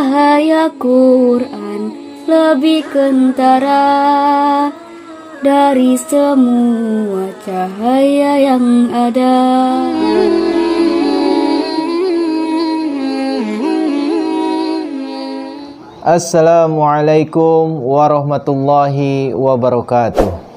Cahaya Quran lebih kentara dari semua cahaya yang ada. Assalamualaikum warahmatullahi wabarakatuh.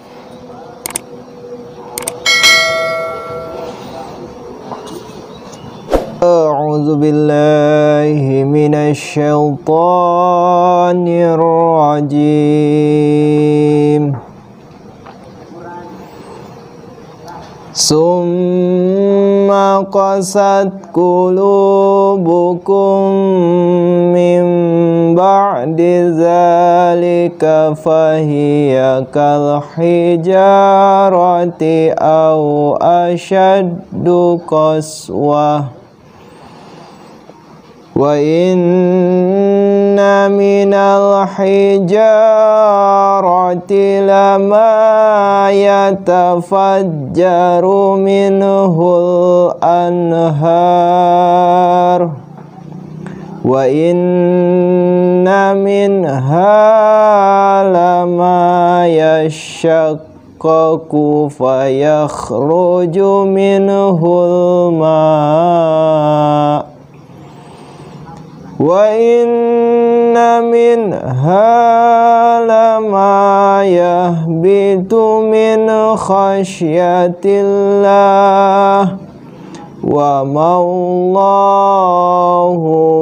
A'udzu billahi minasy syaithanir rajim. Summa qasat qulubukum min ba'di zalika fahiya kal hijarati aw ashaddu qaswah. Wa inna minal hijarati lama yatafajjaru minhul anhar wa inna minha lama yashaqqaqu fayakhruju minhul ma' wa inna minha lama yahbitu min khasyatillah wa ma'allahu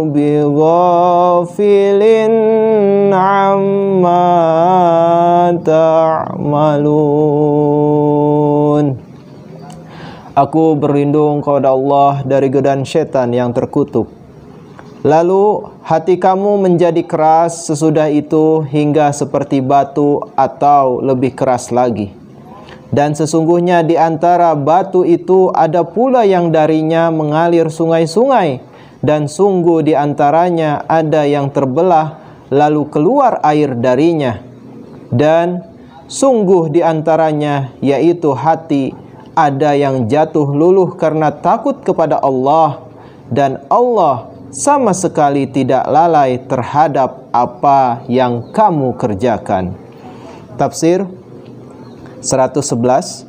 bighafilin amma ta'malun. Aku berlindung kepada Allah dari godaan setan yang terkutuk. Lalu hati kamu menjadi keras sesudah itu hingga seperti batu atau lebih keras lagi. Dan sesungguhnya di antara batu itu ada pula yang darinya mengalir sungai-sungai. Dan sungguh di antaranya ada yang terbelah lalu keluar air darinya. Dan sungguh di antaranya yaitu hati ada yang jatuh luluh karena takut kepada Allah. Dan Allah sama sekali tidak lalai terhadap apa yang kamu kerjakan. Tafsir 111.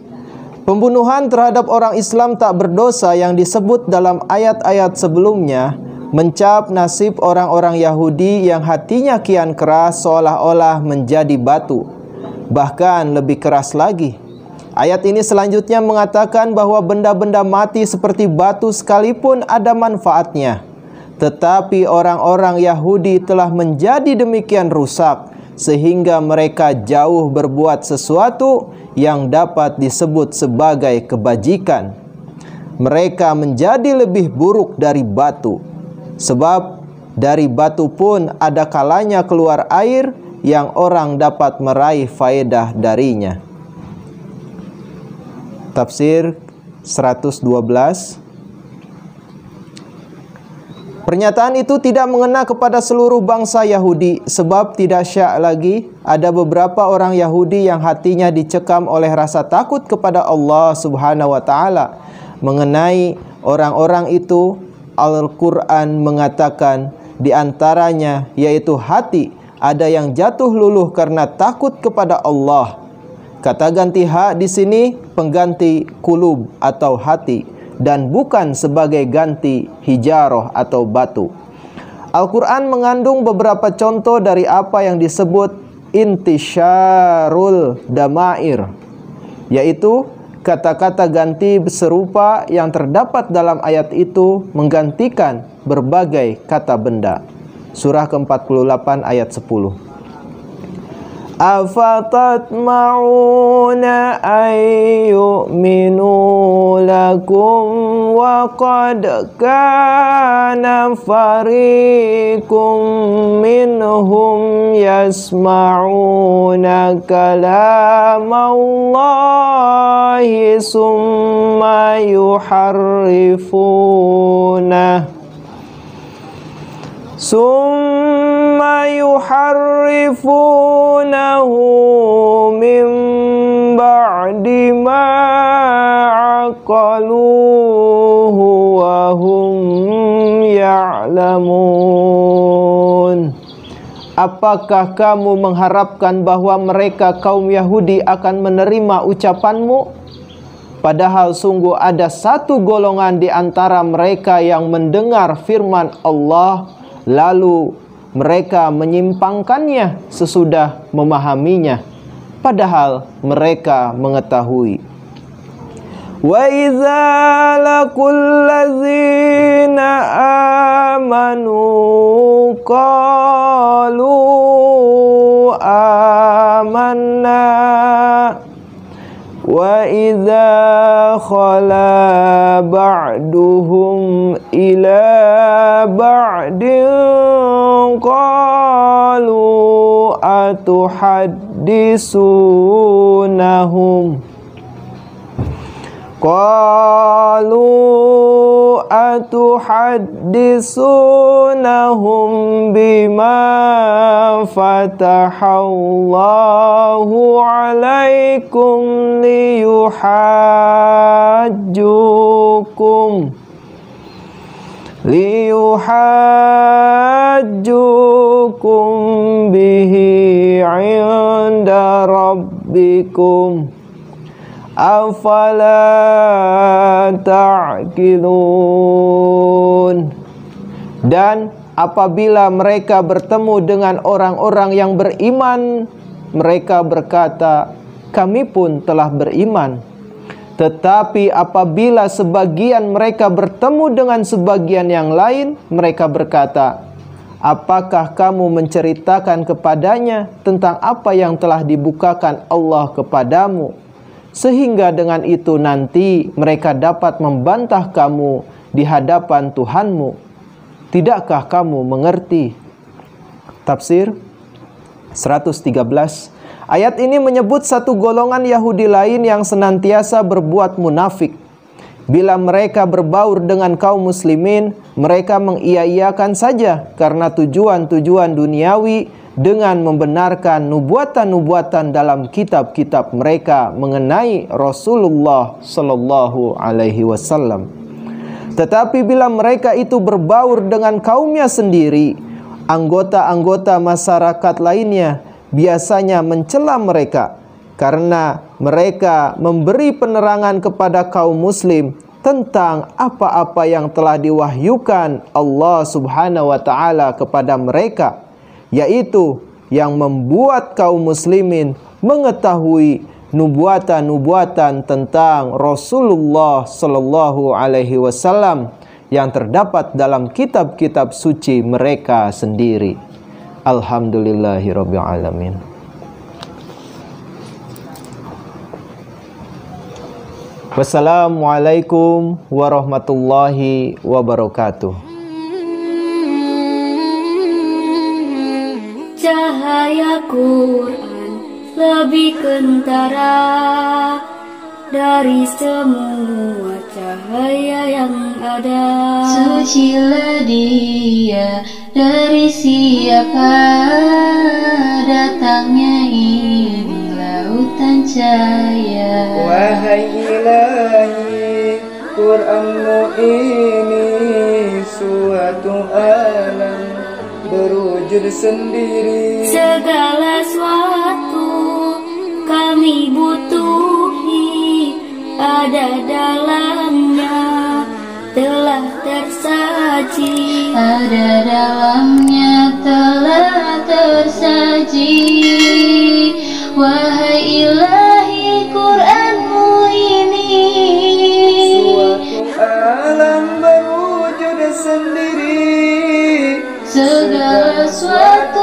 Pembunuhan terhadap orang Islam tak berdosa yang disebut dalam ayat-ayat sebelumnya mencap nasib orang-orang Yahudi yang hatinya kian keras seolah-olah menjadi batu, bahkan lebih keras lagi. Ayat ini selanjutnya mengatakan bahwa benda-benda mati seperti batu sekalipun ada manfaatnya. Tetapi orang-orang Yahudi telah menjadi demikian rusak sehingga mereka jauh berbuat sesuatu yang dapat disebut sebagai kebajikan. Mereka menjadi lebih buruk dari batu. Sebab dari batu pun ada kalanya keluar air yang orang dapat meraih faedah darinya. Tafsir 112. Pernyataan itu tidak mengena kepada seluruh bangsa Yahudi, sebab tidak syak lagi ada beberapa orang Yahudi yang hatinya dicekam oleh rasa takut kepada Allah Subhanahu wa taala. Mengenai orang-orang itu, Al-Qur'an mengatakan di antaranya yaitu hati ada yang jatuh luluh karena takut kepada Allah. Kata ganti ha di sini pengganti kulub atau hati, dan bukan sebagai ganti hijarah atau batu. Al-Quran mengandung beberapa contoh dari apa yang disebut intisyarul damair, yaitu kata-kata ganti serupa yang terdapat dalam ayat itu menggantikan berbagai kata benda. Surah ke-48 ayat 10. Afatatma'una ayyuminu lakum wa qad kana fariqum minhum yasma'una kalamallahi summa yuharrifunah min ba'di ma aqaluhu wa hum ya'lamun. Apakah kamu mengharapkan bahwa mereka kaum Yahudi akan menerima ucapanmu? Padahal sungguh ada satu golongan di antara mereka yang mendengar firman Allah, lalu mereka menyimpangkannya sesudah memahaminya, padahal mereka mengetahui. Wa idza laqul ladzina amanu qalu amanna wa idza khala ba'duhum ila ba'din qalu atuhaddisunahum bima fatahallahu alaikum liyuhajjukum bihi 'inda rabbikum afala ta'qilun. Dan apabila mereka bertemu dengan orang-orang yang beriman, mereka berkata, kami pun telah beriman. Tetapi apabila sebagian mereka bertemu dengan sebagian yang lain, mereka berkata, apakah kamu menceritakan kepadanya tentang apa yang telah dibukakan Allah kepadamu, sehingga dengan itu nanti mereka dapat membantah kamu di hadapan Tuhanmu? Tidakkah kamu mengerti? Tafsir 113. Ayat ini menyebut satu golongan Yahudi lain yang senantiasa berbuat munafik. Bila mereka berbaur dengan kaum muslimin, mereka mengiya-iyakan saja karena tujuan-tujuan duniawi dengan membenarkan nubuatan-nubuatan dalam kitab-kitab mereka mengenai Rasulullah sallallahu alaihi wasallam. Tetapi bila mereka itu berbaur dengan kaumnya sendiri, anggota-anggota masyarakat lainnya biasanya mencela mereka karena mereka memberi penerangan kepada kaum muslim tentang apa-apa yang telah diwahyukan Allah Subhanahu wa taala kepada mereka, yaitu yang membuat kaum muslimin mengetahui nubuatan-nubuatan tentang Rasulullah sallallahu alaihi wasallam yang terdapat dalam kitab-kitab suci mereka sendiri. Alhamdulillahirabbil alamin. Wassalamualaikum warahmatullahi wabarakatuh. Cahaya Quran lebih kentara dari semua cahaya yang ada. Sucilah dia dari siapa datangnya ini lautan cahaya. Wahai Ilahi, Quranmu ini suatu alam berwujud sendiri. Segala sesuatu kami butuhi ada dalamnya, telah tersaji. Ada dalamnya telah tersaji. Wahai Ilahi, Quranmu ini Suatu alam berwujud sendiri. segala sesuatu